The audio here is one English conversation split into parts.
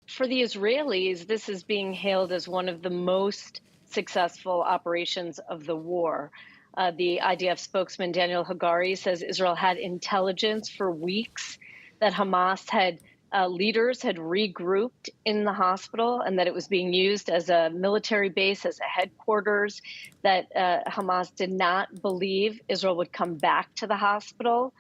For the Israelis, this is being hailed as one of the most successful operations of the war. The IDF spokesman Daniel Hagari says Israel had intelligence for weeks that Hamas had leaders had regrouped in the hospital and that it was being used as a military base, as a headquarters, that Hamas did not believe Israel would come back to the hospital.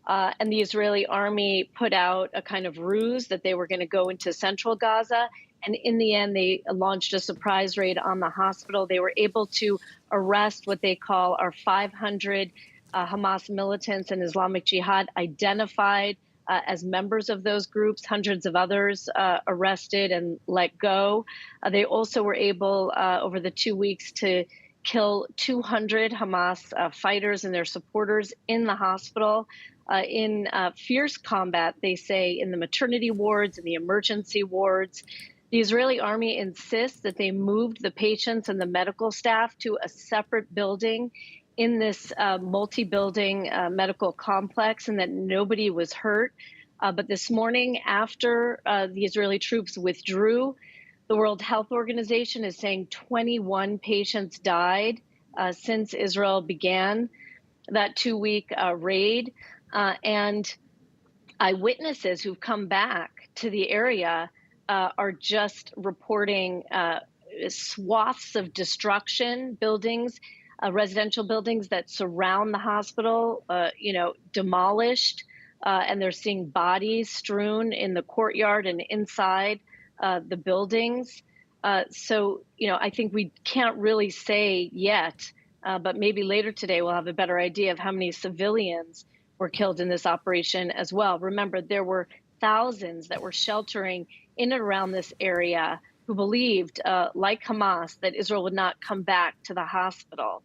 And the Israeli army put out a kind of ruse that they were going to go into central Gaza. And in the end, they launched a surprise raid on the hospital. They were able to arrest what they call our 500 Hamas militants and Islamic Jihad identified as members of those groups, hundreds of others arrested and let go. They also were able, over the 2 weeks, to kill 200 Hamas fighters and their supporters in the hospital. In fierce combat, they say, in the maternity wards and the emergency wards. The Israeli army insists that they moved the patients and the medical staff to a separate building in this multi-building medical complex and that nobody was hurt. But this morning, after the Israeli troops withdrew, the World Health Organization is saying 21 patients died since Israel began that 2-week raid. And eyewitnesses who've come back to the area are just reporting swaths of destruction, buildings, residential buildings that surround the hospital, demolished, and they're seeing bodies strewn in the courtyard and inside the buildings. So, I think we can't really say yet, but maybe later today we'll have a better idea of how many civilians were killed in this operation as well. Remember, there were thousands that were sheltering in and around this area who believed, like Hamas, that Israel would not come back to the hospital.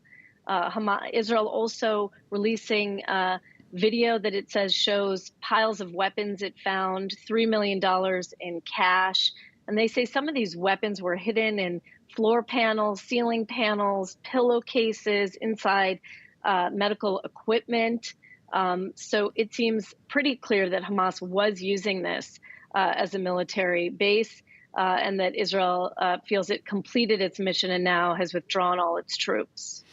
Israel also releasing video that it says shows piles of weapons it found, $3 million in cash. And they say some of these weapons were hidden in floor panels, ceiling panels, pillowcases, inside medical equipment. So it seems pretty clear that Hamas was using this as a military base and that Israel feels it completed its mission and now has withdrawn all its troops.